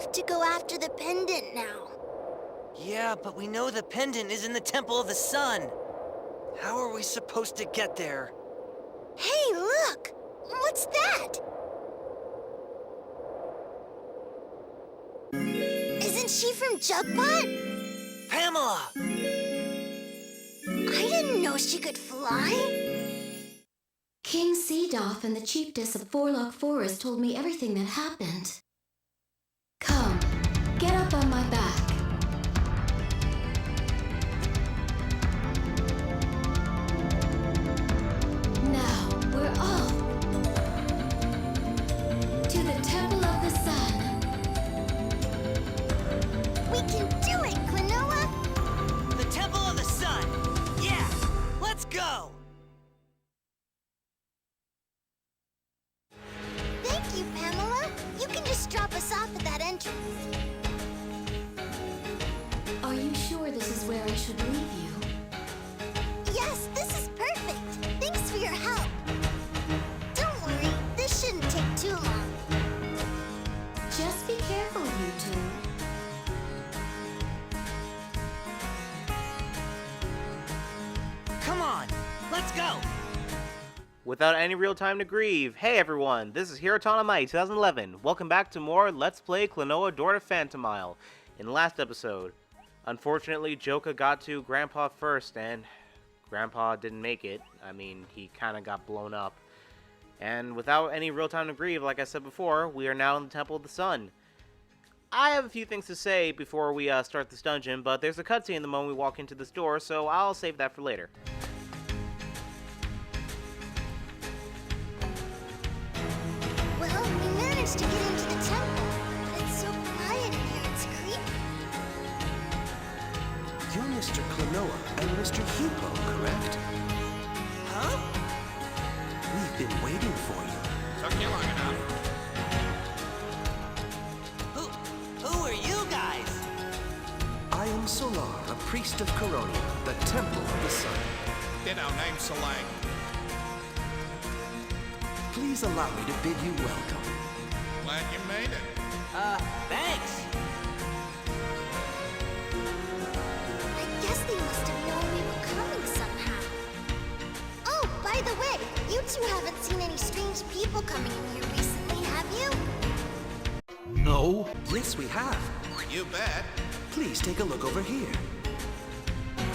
have to go after the pendant now. Yeah, but we know the pendant is in the Temple of the Sun. How are we supposed to get there? Hey, look! What's that? Isn't she from Jugpot? Pamela! I didn't know she could fly. King Seedoff and the chiefess of Forlock Forest told me everything that happened. Come, get up on my back. Now, we're off to the Temple of the Sun. We can do it, Klonoa! The Temple of the Sun! Yeah! Let's go! Thank you, Pamela. You can just drop us off at that entrance. Are you sure this is where I should leave you? Yes, this is perfect. Thanks for your help. Don't worry, this shouldn't take too long. Just be careful, you two. Come on, let's go! Without any real time to grieve, hey everyone, this is Phantomile 2011. Welcome back to more Let's Play Klonoa Door to Phantomile. In the last episode, unfortunately Joka got to Grandpa first, and Grandpa didn't make it. I mean, he kinda got blown up. And without any real time to grieve, like I said before, we are now in the Temple of the Sun. I have a few things to say before we start this dungeon, but there's a cutscene the moment we walk into this door, so I'll save that for later. Well, we managed to get into the temple. It's so quiet in here, it's creepy. You're Mr. Klonoa and Mr. Hippo, correct? Huh? We've been waiting for you. Took you long enough. Who are you guys? I am Solar, a priest of Coronia, the Temple of the Sun. Ditto, name Solang. Please allow me to bid you welcome. Glad you made it. Thanks! I guess they must have known we were coming somehow. Oh, by the way, you two haven't seen any strange people coming in here recently, have you? No. Yes, we have. You bet. Please take a look over here.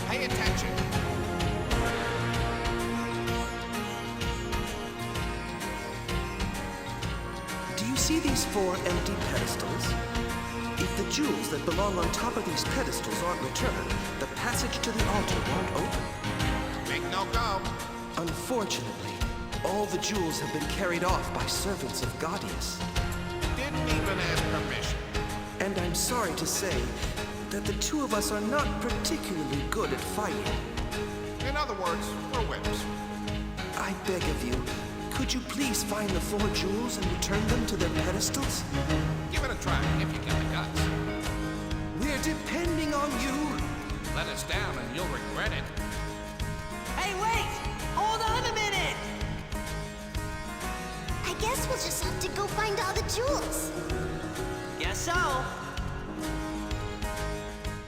Pay attention. Do you see these 4 empty pedestals? If the jewels that belong on top of these pedestals aren't returned, the passage to the altar won't open. Big no-go. Unfortunately, all the jewels have been carried off by servants of Gaudius. Didn't even ask permission. And I'm sorry to say that the two of us are not particularly good at fighting. In other words, we're whips. I beg of you, could you please find the 4 jewels and return them to their pedestals? Give it a try if you get the guts. We're depending on you. Let us down and you'll regret it. Hey, wait! Hold on a minute! I guess we'll just have to go find all the jewels. Guess so.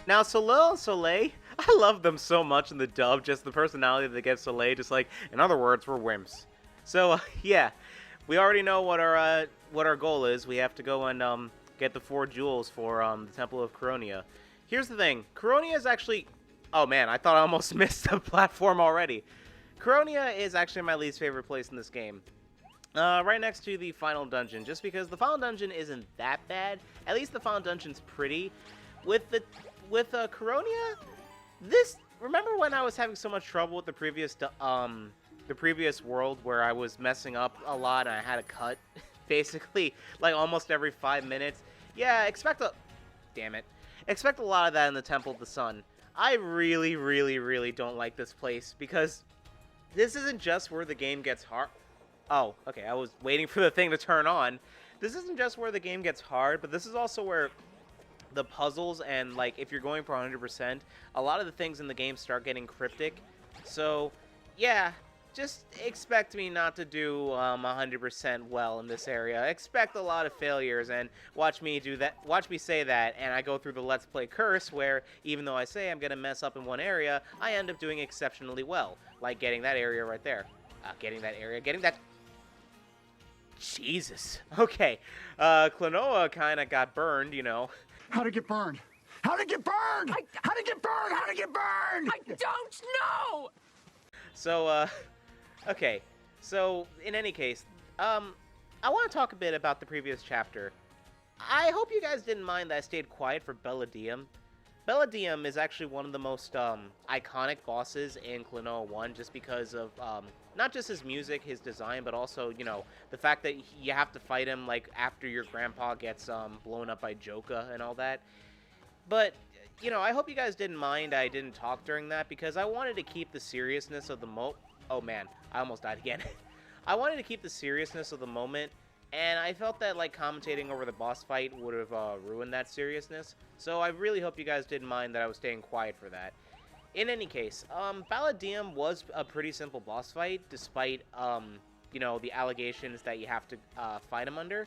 Now, Soleil and Soleil, I love them so much in the dub, just the personality that they give Soleil, just like, in other words, we're wimps. So, yeah, we already know what our goal is. We have to go and get the 4 jewels for the Temple of Coronia. Here's the thing, Coronia is actually... Oh man, I thought I almost missed the platform already. Coronia is actually my least favorite place in this game. Right next to the final dungeon, just because the final dungeon isn't that bad. At least the final dungeon's pretty. With Coronia, remember when I was having so much trouble with the previous world where I was messing up a lot and I had to cut basically like almost every 5 minutes? Yeah, expect a lot of that in the Temple of the Sun. I really, really, really don't like this place because this isn't just where the game gets hard. Oh, okay, I was waiting for the thing to turn on. This isn't just where the game gets hard, but this is also where the puzzles and, like, if you're going for 100%, a lot of the things in the game start getting cryptic. So, yeah, just expect me not to do 100% well in this area. Expect a lot of failures, and watch me do that. Watch me say that, and I go through the Let's Play curse, where even though I say I'm gonna mess up in one area, I end up doing exceptionally well, like getting that area right there, getting that. Jesus. Okay, Klonoa kind of got burned, you know. How'd it get burned? How'd it get burned? How'd it get burned? How'd it get burned? I don't know! So, okay. So, in any case, I want to talk a bit about the previous chapter. I hope you guys didn't mind that I stayed quiet for Bella Diem. Bella Diem is actually one of the most, iconic bosses in Klonoa 1, just because of, not just his music, his design, but also, you know, the fact that you have to fight him, like, after your grandpa gets, blown up by Joka and all that. But, you know, I hope you guys didn't mind I didn't talk during that, because I wanted to keep the seriousness of the Oh man, I almost died again. I wanted to keep the seriousness of the moment, and I felt that, like, commentating over the boss fight would have ruined that seriousness. So I really hope you guys didn't mind that I was staying quiet for that. In any case, Bella Diem was a pretty simple boss fight, despite, you know, the allegations that you have to fight him under.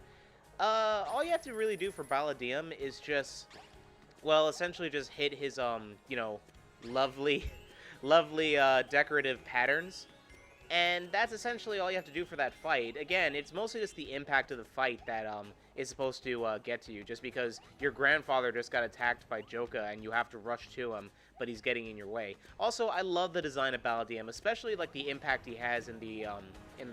All you have to really do for Bella Diem is just, well, essentially just hit his, you know, lovely decorative patterns. And that's essentially all you have to do for that fight. Again, it's mostly just the impact of the fight that is supposed to get to you, just because your grandfather just got attacked by Joka and you have to rush to him, but he's getting in your way. Also, I love the design of Bella Diem, especially like the impact he has in the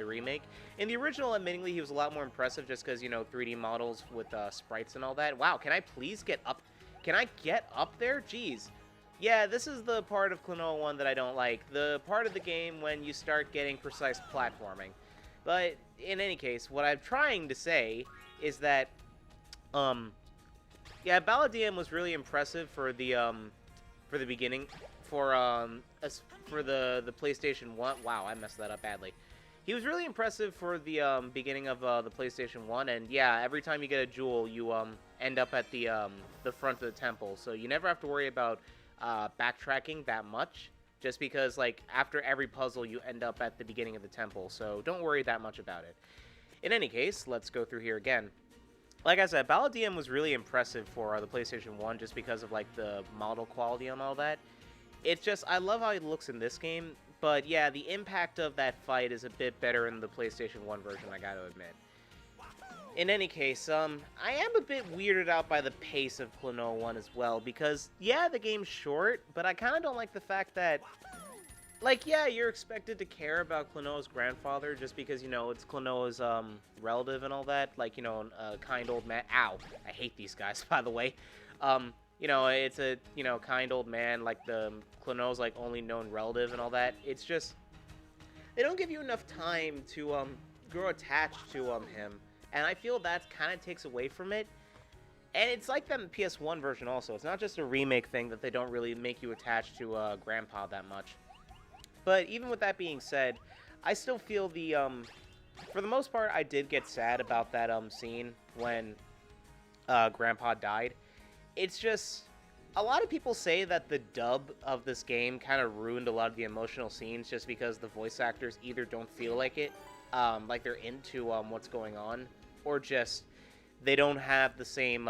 remake. In the original, admittingly, he was a lot more impressive just because, you know, 3D models with sprites and all that. Wow, can I please get up? Can I get up there? Jeez. Yeah, this is the part of Klonoa 1 that I don't like. The part of the game when you start getting precise platforming. But, in any case, what I'm trying to say is that, yeah, Bella Diem was really impressive for the beginning, for the PlayStation 1. Wow, I messed that up badly. He was really impressive for the beginning of the PlayStation 1, and yeah, every time you get a jewel, you end up at the front of the temple, so you never have to worry about backtracking that much, just because, like, after every puzzle you end up at the beginning of the temple, so don't worry that much about it. In any case, let's go through here again. Like I said, Bella Diem was really impressive for the PlayStation 1 just because of, like, the model quality and all that. It's just, I love how it looks in this game, but yeah, the impact of that fight is a bit better in the PlayStation 1 version, I gotta admit. In any case, I am a bit weirded out by the pace of Klonoa 1 as well, because, yeah, the game's short, but I kind of don't like the fact that, like, yeah, you're expected to care about Klonoa's grandfather just because, you know, it's Klonoa's, relative and all that, like, you know, a kind old man. Ow, I hate these guys, by the way. You know, it's a, you know, kind old man, like the Klonoa's, like, only known relative and all that. It's just, they don't give you enough time to, grow attached to, him. And I feel that kind of takes away from it. And it's like that in the PS1 version also. It's not just a remake thing that they don't really make you attached to Grandpa that much. But even with that being said, I still feel the, for the most part, I did get sad about that scene when Grandpa died. It's just, a lot of people say that the dub of this game kind of ruined a lot of the emotional scenes just because the voice actors either don't feel like it, like they're into what's going on, or just they don't have the same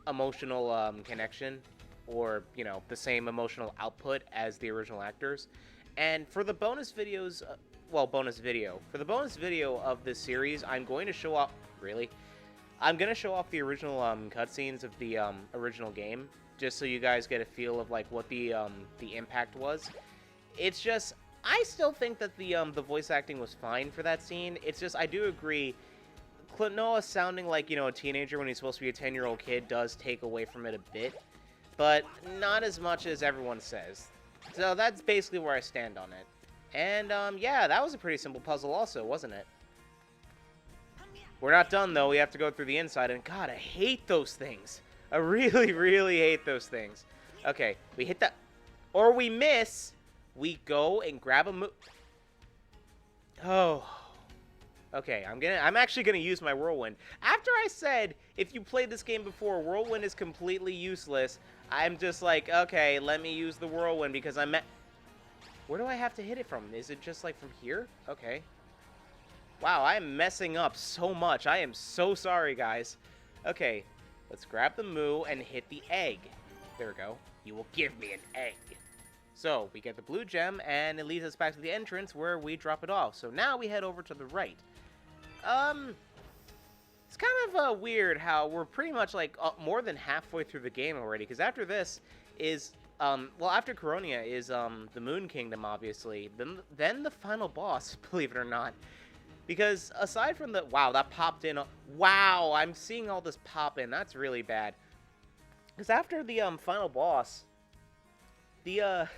emotional connection, or, you know, the same emotional output as the original actors. And for the bonus videos, for the bonus video of this series, I'm going to show off, I'm going to show off the original cutscenes of the original game, just so you guys get a feel of, like, what the impact was. It's just, I still think that the voice acting was fine for that scene. It's just, I do agree, Klonoa sounding like, you know, a teenager when he's supposed to be a 10-year-old kid does take away from it a bit, but not as much as everyone says. So that's basically where I stand on it. And, yeah, that was a pretty simple puzzle also, wasn't it? We're not done, though. We have to go through the inside, and God, I hate those things. I really, really hate those things. Okay, we hit that, or we miss. We go and grab a Oh. Okay, I'm actually gonna use my whirlwind. After I said, if you played this game before, whirlwind is completely useless, I'm just like, okay, let me use the whirlwind because Where do I have to hit it from? Is it just like from here? Okay. Wow, I am messing up so much. I am so sorry, guys. Okay, let's grab the moo and hit the egg. There we go. You will give me an egg. So, we get the blue gem, and it leads us back to the entrance where we drop it off. So now we head over to the right. It's kind of weird how we're pretty much like more than halfway through the game already. Because after this is, well, after Klonoa is the Moon Kingdom, obviously. Then the final boss, believe it or not. Because aside from the... Wow, that popped in. Wow, I'm seeing all this pop in. That's really bad. Because after the final boss, there's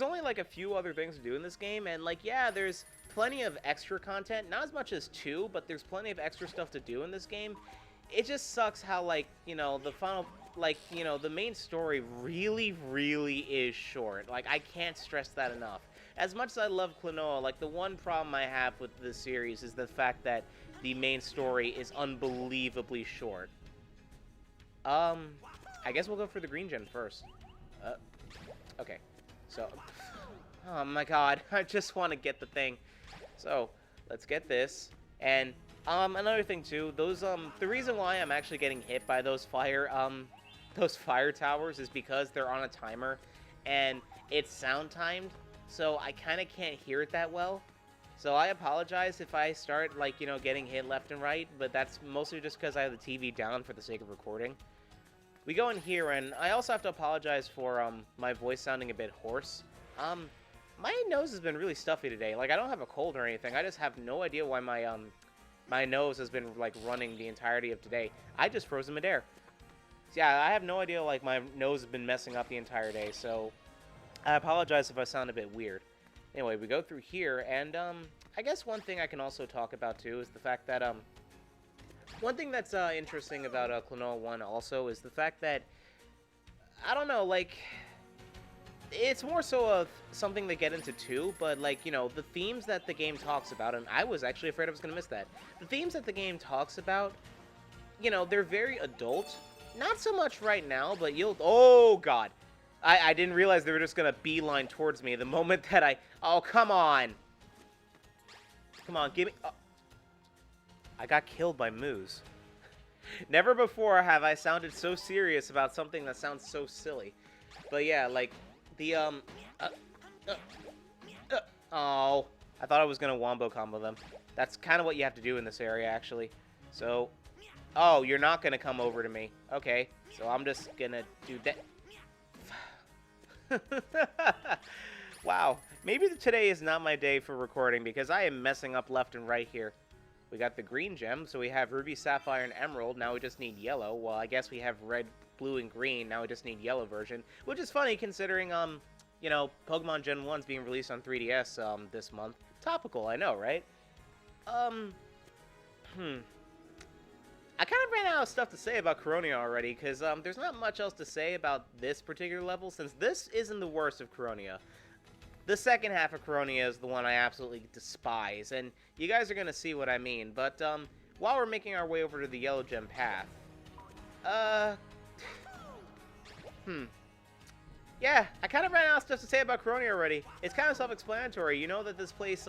only like a few other things to do in this game. And like, yeah, there's plenty of extra content. Not as much as 2, but there's plenty of extra stuff to do in this game. It just sucks how, like, you know, the final... Like, you know, the main story really, really is short. Like, I can't stress that enough. As much as I love Klonoa, like, the one problem I have with this series is the fact that the main story is unbelievably short. I guess we'll go for the green gem first. Okay. So, oh my god, I just want to get the thing. So, let's get this. And, another thing too, those, the reason why I'm actually getting hit by those fire towers is because they're on a timer, and it's sound timed, so I kind of can't hear it that well. So I apologize if I start, like, you know, getting hit left and right, but that's mostly just because I have the TV down for the sake of recording. We go in here, and I also have to apologize for, my voice sounding a bit hoarse. My nose has been really stuffy today. Like, I don't have a cold or anything, I just have no idea why my nose has been, like, running the entirety of today. I just froze in midair. Yeah, I have no idea, like, my nose has been messing up the entire day, so I apologize if I sound a bit weird. Anyway, we go through here, and, I guess one thing I can also talk about, too, is the fact that, one thing that's, interesting about, Klonoa 1 also is the fact that, I don't know, like, it's more so of something they get into, too, but, like, you know, the themes that the game talks about, and I was actually afraid I was gonna miss that. The themes that the game talks about, you know, they're very adult. Not so much right now, but you'll... Oh, God. I didn't realize they were just going to beeline towards me the moment that I... Oh, come on. Come on, give me... Oh. I got killed by moose. Never before have I sounded so serious about something that sounds so silly. But yeah, like, the, oh. I thought I was going to wombo combo them. That's kind of what you have to do in this area, actually. So... Oh, you're not going to come over to me. Okay, so I'm just going to do that. Wow, maybe today is not my day for recording because I am messing up left and right here. We got the green gem, so we have ruby, sapphire, and emerald. Now we just need yellow. Well, I guess we have red, blue, and green. Now we just need yellow version, which is funny considering, you know, Pokemon Gen 1's being released on 3DS, this month. Topical, I know, right? I kind of ran out of stuff to say about Klonoa already, because there's not much else to say about this particular level, since this isn't the worst of Klonoa. The second half of Klonoa is the one I absolutely despise, and you guys are going to see what I mean. But while we're making our way over to the Yellow Gem path, yeah, I kind of ran out of stuff to say about Klonoa already. It's kind of self-explanatory. You know that this place,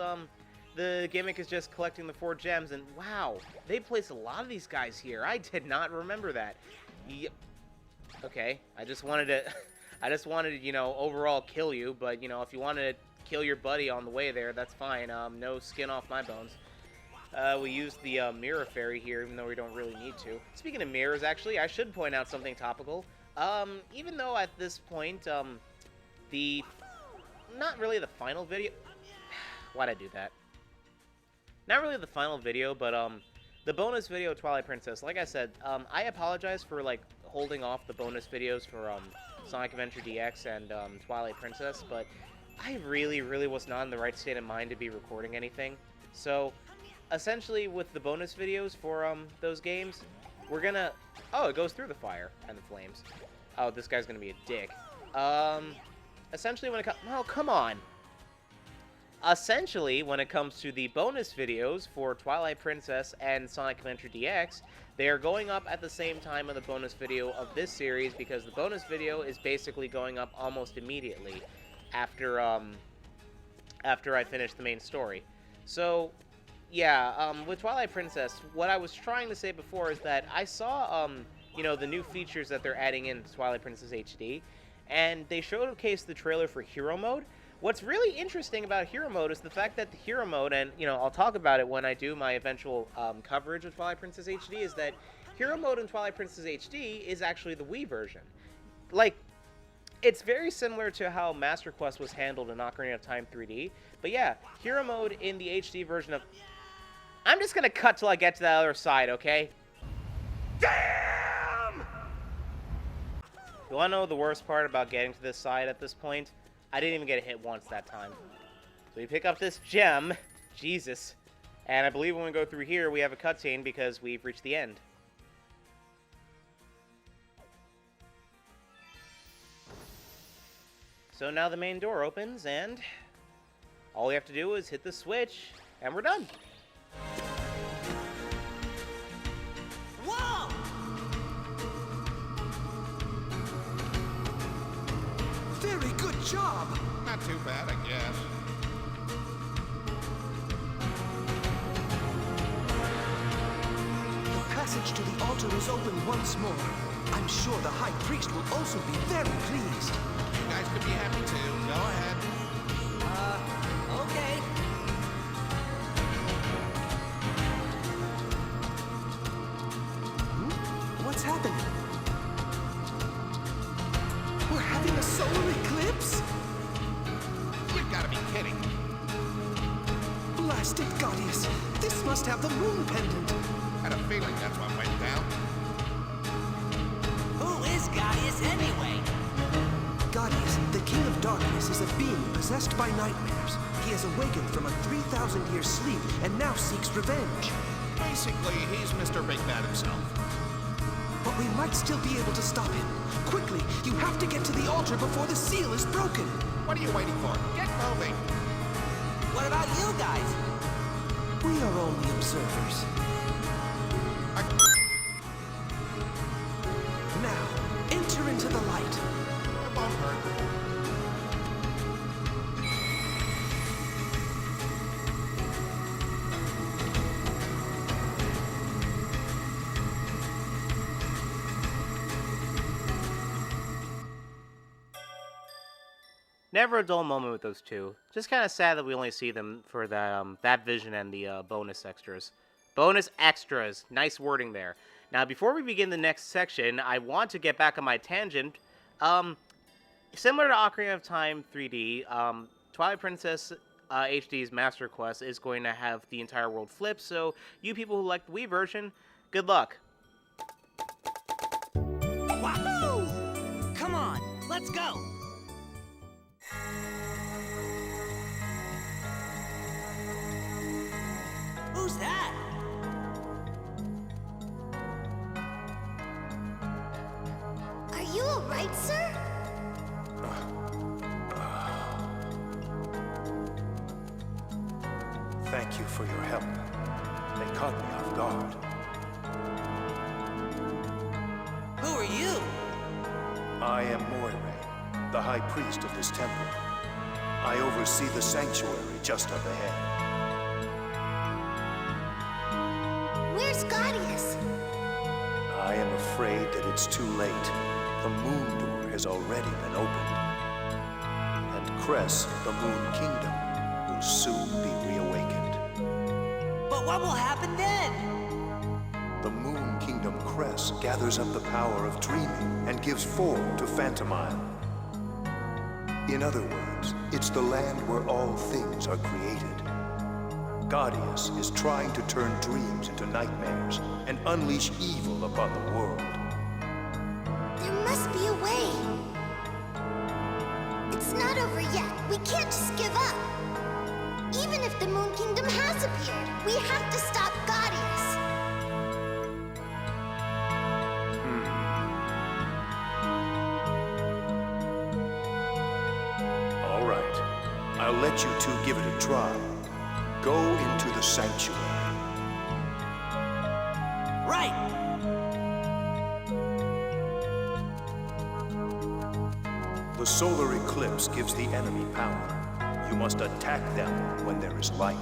the gimmick is just collecting the 4 gems, and wow, they place a lot of these guys here. I did not remember that. Yep. Okay, I just wanted to, you know, overall kill you, but, you know, if you wanted to kill your buddy on the way there, that's fine. No skin off my bones. We used the Mirror Fairy here, even though we don't really need to. Speaking of mirrors, actually, I should point out something topical. Even though at this point, not really the final video... Why'd I do that? Not really the final video, but, the bonus video, Twilight Princess, like I said, I apologize for, like, holding off the bonus videos for, Sonic Adventure DX and, Twilight Princess, but I really, really was not in the right state of mind to be recording anything. So, essentially, with the bonus videos for, those games, we're gonna... Oh, it goes through the fire and the flames. Oh, this guy's gonna be a dick. Essentially, when it comes... Oh, come on! Essentially, when it comes to the bonus videos for Twilight Princess and Sonic Adventure DX, they are going up at the same time of the bonus video of this series because the bonus video is basically going up almost immediately. after after I finish the main story. So, yeah, with Twilight Princess, what I was trying to say before is that I saw, you know, the new features that they're adding in Twilight Princess HD, and they showcased the trailer for Hero Mode. What's really interesting about Hero Mode is the fact that the Hero Mode, and, you know, I'll talk about it when I do my eventual coverage of Twilight Princess HD, is that Hero Mode in Twilight Princess HD is actually the Wii version. Like, it's very similar to how Master Quest was handled in Ocarina of Time 3D. But yeah, Hero Mode in the HD version of... I'm just gonna cut till I get to the other side, okay? Damn! You wanna know the worst part about getting to this side at this point? I didn't even get hit once that time. So we pick up this gem. Jesus. And I believe when we go through here, we have a cutscene because we've reached the end. So now the main door opens, and all we have to do is hit the switch, and we're done. Whoa! Very good job! Not too bad, I guess. The passage to the altar is open once more. I'm sure the High Priest will also be very pleased. You guys could be happy too. Go ahead. Okay. What's happening? We're having a solar eclipse? You've got to be kidding. Blasted Gaudius! This must have the moon pendant! Had a feeling that's what went down. Who is Gaudius anyway? Gaudius, the King of Darkness, is a being possessed by nightmares. He has awakened from a 3,000-year sleep and now seeks revenge. Basically, he's Mr. Big Bad himself. But we might still be able to stop him. Quickly, you have to get to the altar before the seal is broken. What are you waiting for? Get moving. What about you guys? We are only observers. Now, enter into the light. It won't hurt. Never a dull moment with those two. Just kind of sad that we only see them for that vision and the bonus extras. Bonus extras. Nice wording there. Now, before we begin the next section, I want to get back on my tangent. Similar to Ocarina of Time 3D, Twilight Princess HD's Master Quest is going to have the entire world flipped, so you people who like the Wii version, good luck. Wahoo! Come on, let's go! Who's that? Are you alright, sir? Thank you for your help. They caught me off guard. Who are you? I am Moire, the High Priest of this temple. I oversee the sanctuary just up ahead. Where's Gaudius? I am afraid that it's too late. The moon door has already been opened. And Cress, the Moon Kingdom, will soon be reawakened. But what will happen then? The Moon Kingdom Cress gathers up the power of dreaming and gives form to Phantomile. In other words, it's the land where all things are created. Gaudius is trying to turn dreams into nightmares and unleash evil upon the world. There must be a way. It's not over yet. We can't just give up. Even if the Moon Kingdom has appeared, we have to stop Gaudius. All right, I'll let you two give it a try. Go into the sanctuary. Right! The solar eclipse gives the enemy power. You must attack them when there is light.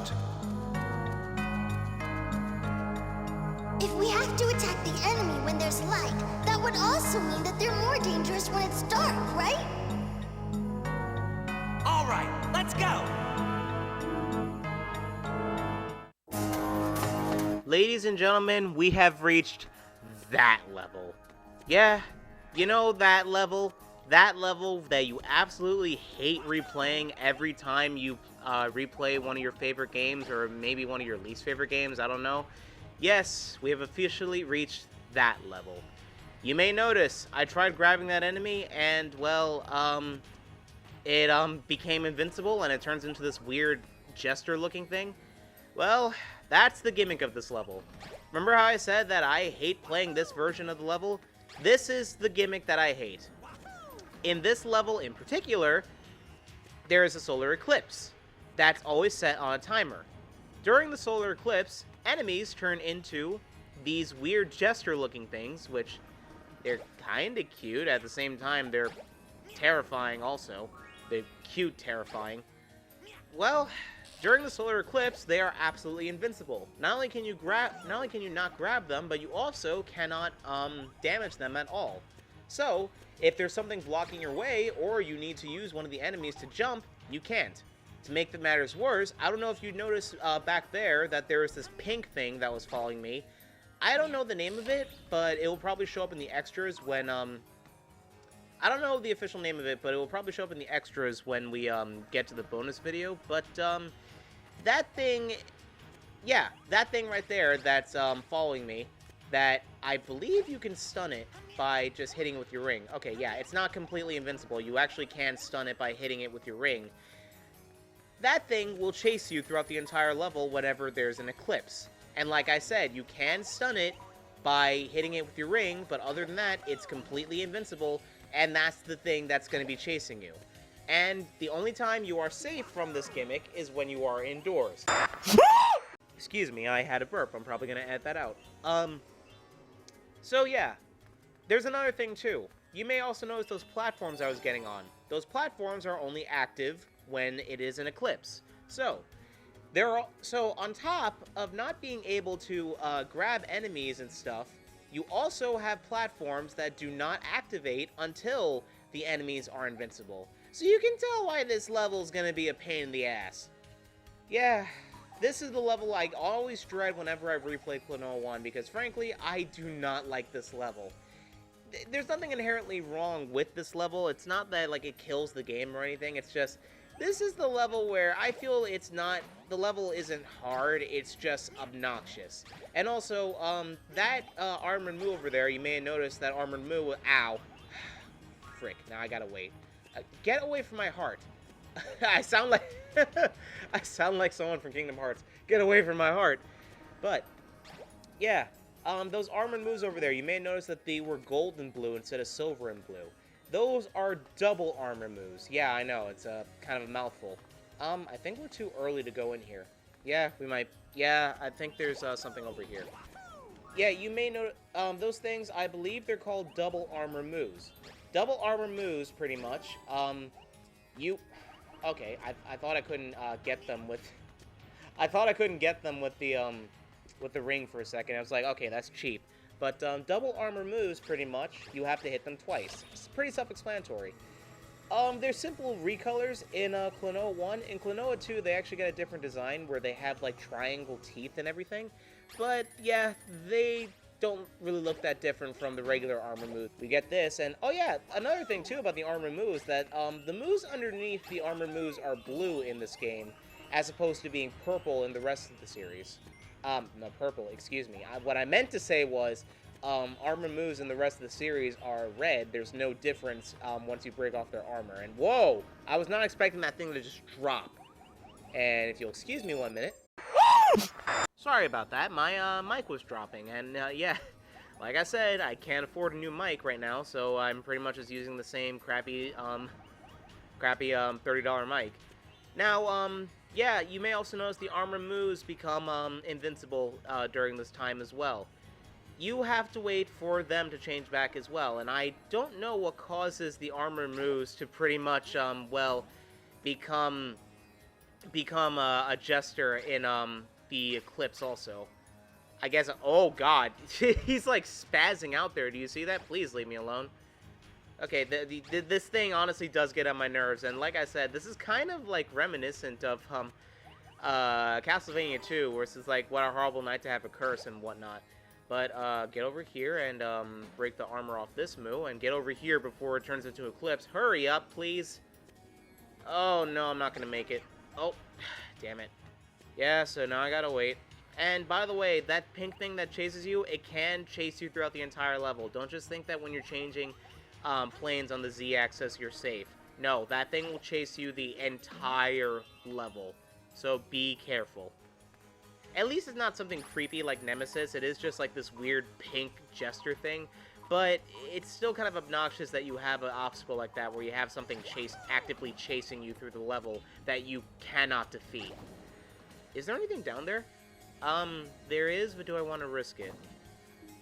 If we have to attack the enemy when there's light, that would also mean that they're more dangerous when it's dark, right? All right, let's go! Ladies and gentlemen, we have reached that level. Yeah, you know that level? That level that you absolutely hate replaying every time you replay one of your favorite games, or maybe one of your least favorite games, I don't know. Yes, we have officially reached that level. You may notice, I tried grabbing that enemy, and, well, it became invincible, and it turns into this weird jester-looking thing. Well, that's the gimmick of this level. Remember how I said that I hate playing this version of the level? This is the gimmick that I hate. In this level in particular, there is a solar eclipse that's always set on a timer. During the solar eclipse, enemies turn into these weird jester-looking things, which they're kinda cute. At the same time, they're terrifying also. They're cute, terrifying. Well, during the solar eclipse, they are absolutely invincible. Not only can you not grab them, but you also cannot damage them at all. So, if there's something blocking your way, or you need to use one of the enemies to jump, you can't. To make the matters worse, I don't know if you noticed back there that there was this pink thing that was following me. I don't know the name of it, but it will probably show up in the extras when, I don't know the official name of it, but it will probably show up in the extras when we, get to the bonus video. But, that thing, yeah, that thing right there that's, following me, that I believe you can stun it by just hitting it with your ring. Okay, yeah, it's not completely invincible. You actually can stun it by hitting it with your ring. That thing will chase you throughout the entire level whenever there's an eclipse. And like I said, you can stun it by hitting it with your ring, but other than that, it's completely invincible, and that's the thing that's going to be chasing you. And the only time you are safe from this gimmick is when you are indoors. Excuse me, I had a burp. I'm probably going to edit that out. So yeah, there's another thing too. You may also notice those platforms I was getting on. Those platforms are only active when it is an eclipse. So, on top of not being able to grab enemies and stuff, you also have platforms that do not activate until the enemies are invincible. So you can tell why this level is going to be a pain in the ass. Yeah, this is the level I always dread whenever I replay Klonoa 1, because frankly, I do not like this level. There's nothing inherently wrong with this level. It's not that, like, it kills the game or anything. It's just, this is the level where I feel it's not, the level isn't hard, it's just obnoxious. And also, that Armored Moo over there, you may have noticed that Armored Moo, ow. Frick, now I gotta wait. Get away from my heart. I sound like, I sound like someone from Kingdom Hearts. Get away from my heart. But, yeah. Those Armored Moos over there, you may notice that they were gold and blue instead of silver and blue. Those are double armor moves. Yeah, I know, it's kind of a mouthful. I think we're too early to go in here. Yeah, we might. Yeah, I think there's something over here. Yeah, you may know those things. I believe they're called double armor moves. Double armor moves, pretty much. Okay, I thought I couldn't get them with. I thought I couldn't get them with the ring for a second. I was like, okay, that's cheap. But double armor moves, pretty much, you have to hit them twice. It's pretty self-explanatory. They're simple recolors in Klonoa 1. In Klonoa 2, they actually got a different design where they have, like, triangle teeth and everything. But, yeah, they don't really look that different from the regular armor moves. We get this, and, oh yeah, another thing, too, about the armor moves, that the moves underneath the armor moves are blue in this game, as opposed to being purple in the rest of the series. No, purple, excuse me. What I meant to say was, armor moves in the rest of the series are red. There's no difference once you break off their armor. And whoa! I was not expecting that thing to just drop. And if you'll excuse me 1 minute. Sorry about that. My mic was dropping. And yeah, like I said, I can't afford a new mic right now, so I'm pretty much just using the same crappy $30 mic. Now, yeah, you may also notice the armor moves become invincible during this time as well. you have to wait for them to change back as well. And I don't know what causes the armor moves to pretty much, well, become a jester in the Eclipse also. I guess. Oh God, he's like spazzing out there. Do you see that? Please leave me alone. Okay, this thing honestly does get on my nerves, and like I said, this is kind of like reminiscent of Castlevania 2, where it's like, what a horrible night to have a curse and whatnot. But get over here and break the armor off this Moo, and get over here before it turns into Eclipse. Hurry up, please. Oh no, I'm not gonna make it. Oh, damn it. Yeah, so now I gotta wait. And by the way, that pink thing that chases you, it can chase you throughout the entire level. Don't just think that when you're changing planes on the Z-axis, you're safe. No, that thing will chase you the entire level. So be careful. At least it's not something creepy like Nemesis. It is just like this weird pink jester thing. But it's still kind of obnoxious that you have an obstacle like that where you have something actively chasing you through the level that you cannot defeat. Is there anything down there? There is, but do I want to risk it?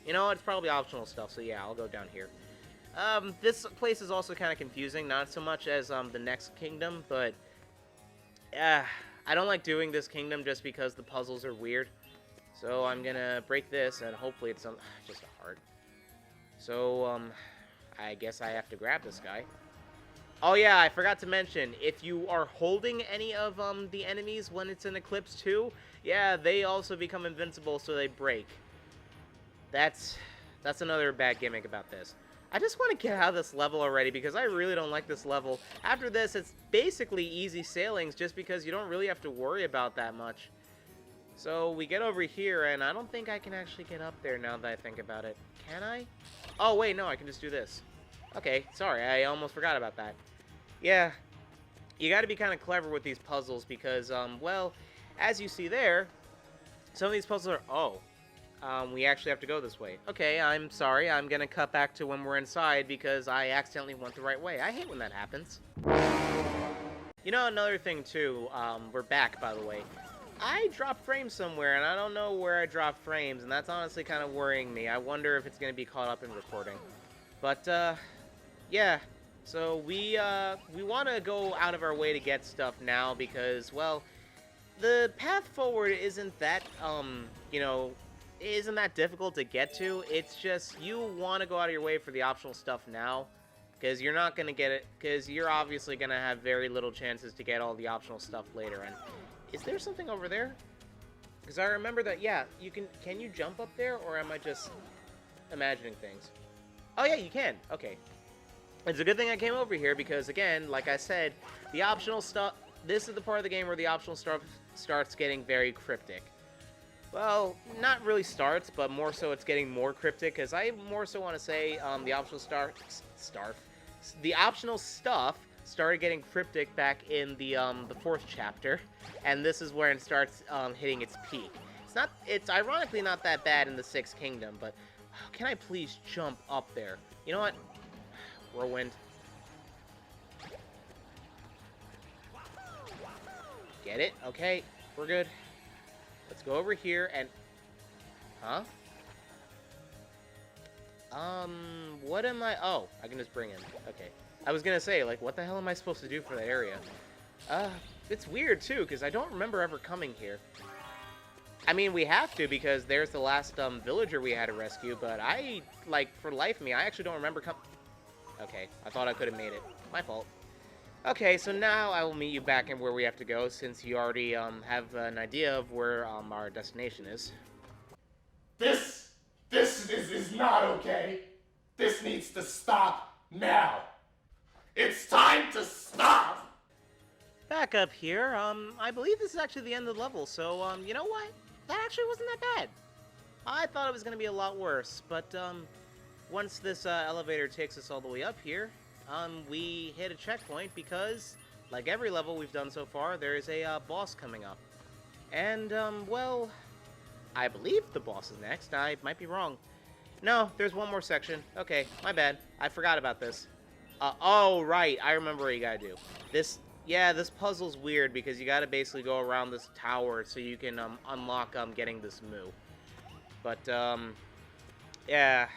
You know, it's probably optional stuff, so yeah, I'll go down here. This place is also kind of confusing, not so much as, the next kingdom, but, I don't like doing this kingdom just because the puzzles are weird. So I'm gonna break this, and hopefully it's just a heart. So, I guess I have to grab this guy. Oh yeah, I forgot to mention, if you are holding any of, the enemies when it's in Eclipse 2, yeah, they also become invincible, so they break. That's another bad gimmick about this. I just want to get out of this level already because I really don't like this level. After this, it's basically easy sailings just because you don't really have to worry about that much. So we get over here, and I don't think I can actually get up there now that I think about it. Can I? Oh, wait, no, I can just do this. Okay, sorry, I almost forgot about that. Yeah, you got to be kind of clever with these puzzles because, well, as you see there, some of these puzzles are... Oh. We actually have to go this way. Okay, I'm sorry. I'm gonna cut back to when we're inside because I accidentally went the right way. I hate when that happens. You know, another thing too, we're back, by the way. I dropped frames somewhere, and I don't know where I dropped frames, and that's honestly kind of worrying me. I wonder if it's gonna be caught up in recording. But, yeah. So, we want to go out of our way to get stuff now because, well, the path forward isn't that, you know... isn't that difficult to get to. It's just you want to go out of your way for the optional stuff now because you're not going to get it because you're obviously going to have very little chances to get all the optional stuff later. And is there something over there? Because I remember that, yeah, you can you jump up there, or am I just imagining things? Oh yeah, you can. Okay. It's a good thing I came over here because, again, like I said, the optional stuff, this is the part of the game where the optional stuff starts getting very cryptic. Well, not really starts, but more so it's getting more cryptic, because I more so want to say the optional the optional stuff started getting cryptic back in the 4th chapter, and this is where it starts hitting its peak. It's ironically not that bad in the 6th kingdom, but can I please jump up there? You know what? Whirlwind. Get it? Okay, we're good. Let's go over here and... Huh? What am I... Oh, I can just bring him. Okay. I was gonna say, like, what the hell am I supposed to do for that area? It's weird, too, because I don't remember ever coming here. I mean, we have to, because there's the last, villager we had to rescue, but I, like, for life of me, I actually don't remember Okay, I thought I could have made it. My fault. Okay, so now I will meet you back in where we have to go, since you already have an idea of where our destination is. This is not okay. This needs to stop now. It's time to stop! Back up here, I believe this is actually the end of the level, so, you know what? That actually wasn't that bad. I thought it was gonna be a lot worse, but, once this, elevator takes us all the way up here, we hit a checkpoint because, like every level we've done so far, there is a, boss coming up. And, well, I believe the boss is next. I might be wrong. No, there's one more section. Okay, my bad. I forgot about this. Oh, right. I remember what you gotta do. This puzzle's weird because you gotta basically go around this tower so you can, unlock, getting this Moo. But, Yeah.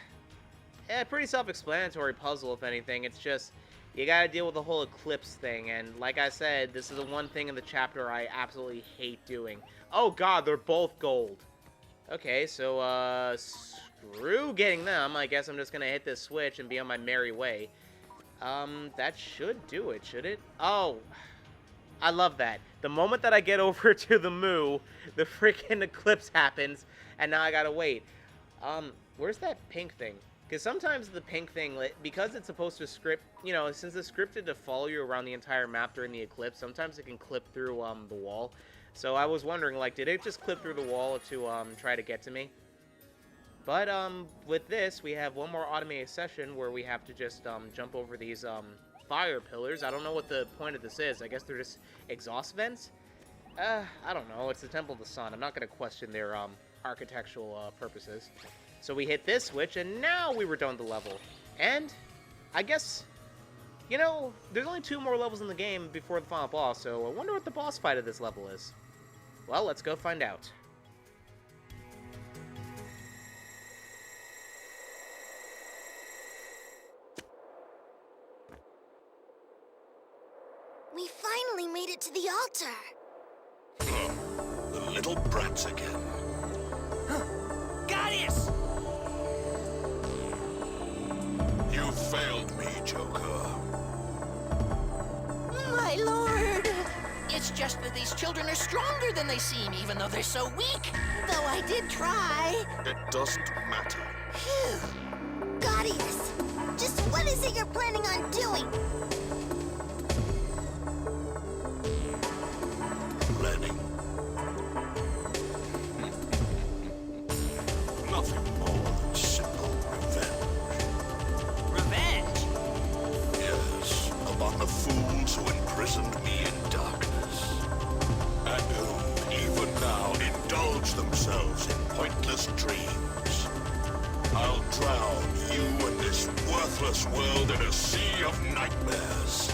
Yeah, pretty self-explanatory puzzle, if anything. It's just, you gotta deal with the whole Eclipse thing, and like I said, this is the one thing in the chapter I absolutely hate doing. Oh god, they're both gold. Okay, so, screw getting them. I guess I'm just gonna hit this switch and be on my merry way. That should do it, should it? Oh, I love that. The moment that I get over to the Moo, the freaking Eclipse happens, and now I gotta wait. Where's that pink thing? Because sometimes the pink thing, because it's supposed to script, you know, since it's scripted to follow you around the entire map during the eclipse, sometimes it can clip through, the wall. So I was wondering, like, did it just clip through the wall to, try to get to me? But, with this, we have one more automated session where we have to just, jump over these, fire pillars. I don't know what the point of this is. I guess they're just exhaust vents? I don't know. It's the Temple of the Sun. I'm not gonna question their, architectural, purposes. So we hit this switch, and now we were done with the level. And, I guess, you know, there's only 2 more levels in the game before the final boss, so I wonder what the boss fight of this level is. Well, let's go find out. We finally made it to the altar. The little brats again. Guardius! You failed me, Joker. My lord! It's just that these children are stronger than they seem, even though they're so weak. Though I did try. It doesn't matter. Phew. Gaudius, just what is it you're planning on doing? Planning. Nothing more than simple revenge. Revenge? Yes, upon the fools who imprisoned me in darkness. And who, even now, indulge themselves in pointless dreams. I'll drown you and this worthless world in a sea of nightmares.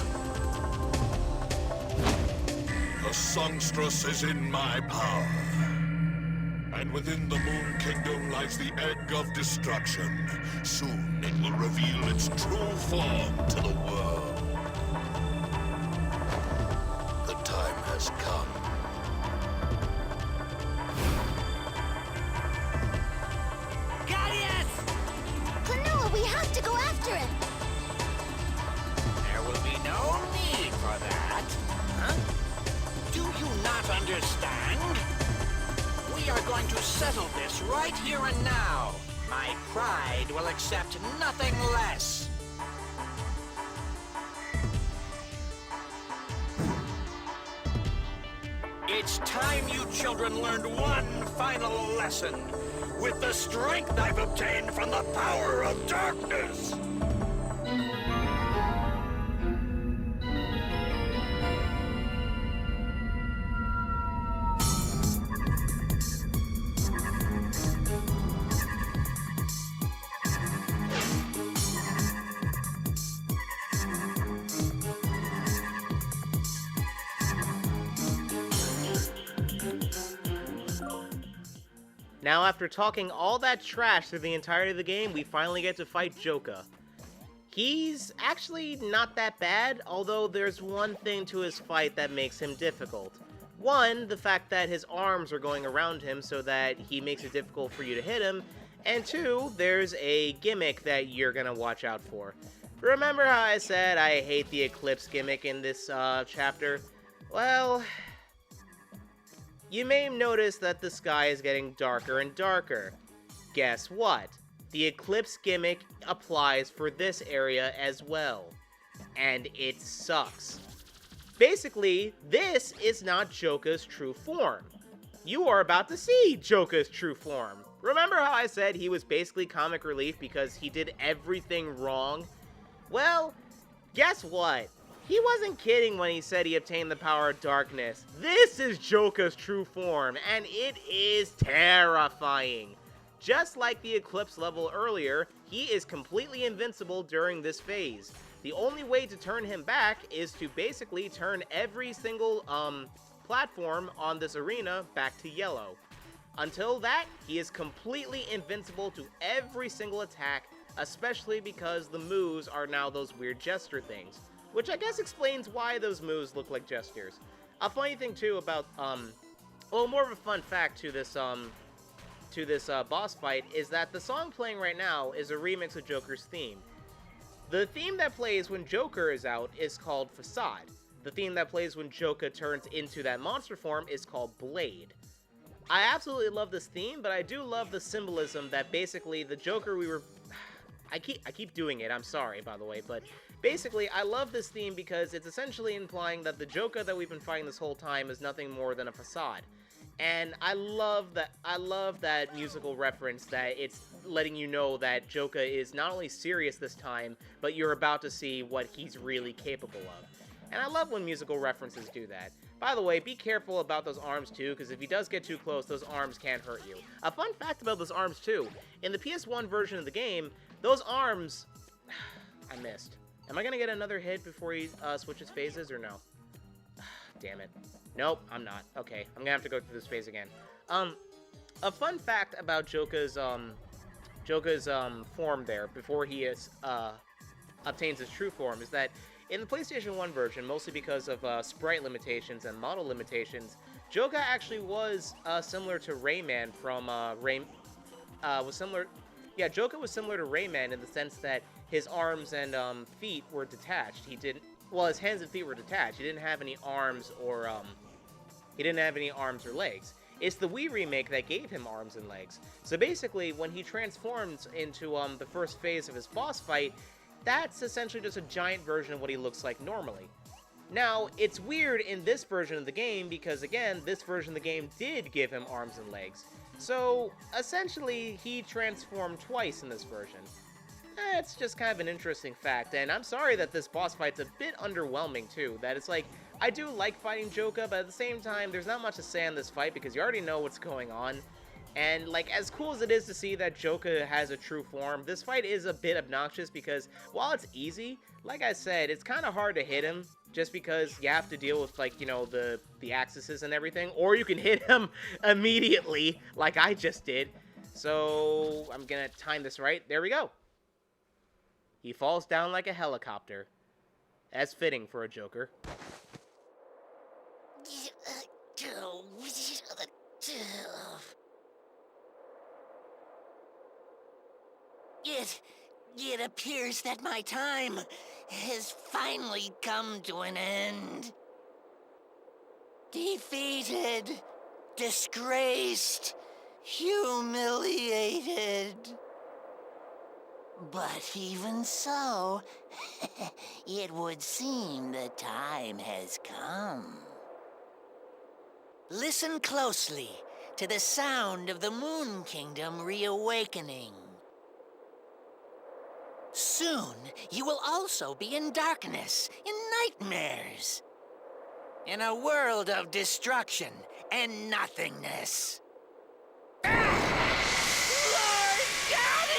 The songstress is in my power. And within the Moon Kingdom lies the egg of destruction. Soon it will reveal its true form to the world. The time has come. Guardius! Klonoa, we have to go after him. There will be no need for that. Huh? Do you not understand? We are going to settle this right here and now. My pride will accept nothing less. It's time you children learned one final lesson. With the strength I've obtained from the power of darkness. Now, after talking all that trash through the entirety of the game, we finally get to fight Joka. He's actually not that bad, although there's one thing to his fight that makes him difficult. One, the fact that his arms are going around him so that he makes it difficult for you to hit him, and two, there's a gimmick that you're gonna watch out for. Remember how I said I hate the Eclipse gimmick in this chapter? Well, you may notice that the sky is getting darker and darker. Guess what? The Eclipse gimmick applies for this area as well. And it sucks. Basically, this is not Joka's true form. You are about to see Joka's true form. Remember how I said he was basically comic relief because he did everything wrong? Well, guess what? He wasn't kidding when he said he obtained the power of darkness. This is Joka's true form, and it is terrifying. Just like the Eclipse level earlier, he is completely invincible during this phase. The only way to turn him back is to basically turn every single platform on this arena back to yellow. Until that, he is completely invincible to every single attack, especially because the moves are now those weird gesture things, which I guess explains why those moves look like gestures. A funny thing too about, well, more of a fun fact to this boss fight is that the song playing right now is a remix of Joker's theme. The theme that plays when Joker is out is called Facade. The theme that plays when Joker turns into that monster form is called Blade. I absolutely love this theme, but I do love the symbolism that basically the Joker we were... I keep doing it, I'm sorry, by the way, but basically I love this theme because it's essentially implying that the Joker that we've been fighting this whole time is nothing more than a facade. And I love that musical reference that it's letting you know that Joker is not only serious this time, but you're about to see what he's really capable of. And I love when musical references do that. By the way, be careful about those arms too, because if he does get too close, those arms can hurt you. A fun fact about those arms too, in the PS1 version of the game, those arms... I missed. Am I gonna get another hit before he switches phases, or no? Damn it. Nope, I'm not. Okay, I'm gonna have to go through this phase again. A fun fact about Joker's form there, before he obtains his true form, is that in the PlayStation 1 version, mostly because of sprite limitations and model limitations, Joker actually was similar to Rayman from Joker was similar to Rayman in the sense that his arms and feet were detached. His hands and feet were detached. He didn't have any arms or legs. It's the Wii remake that gave him arms and legs. So basically, when he transforms into the first phase of his boss fight, that's essentially just a giant version of what he looks like normally. Now, it's weird in this version of the game because, again, this version of the game did give him arms and legs. So, essentially, he transformed twice in this version. It's just kind of an interesting fact, and I'm sorry that this boss fight's a bit underwhelming, too. That it's like, I do like fighting Joker, but at the same time, there's not much to say on this fight because you already know what's going on. And, like, as cool as it is to see that Joker has a true form, this fight is a bit obnoxious because, while it's easy, like I said, it's kind of hard to hit him, just because you have to deal with, like, you know, the axes and everything, or you can hit him immediately, like I just did. So, I'm gonna time this right. There we go. He falls down like a helicopter. As fitting for a Joker. It appears that my time has finally come to an end. Defeated, disgraced, humiliated. But even so, it would seem the time has come. Listen closely to the sound of the Moon Kingdom reawakening. Soon, you will also be in darkness, in nightmares. In a world of destruction and nothingness. Lord Guardians!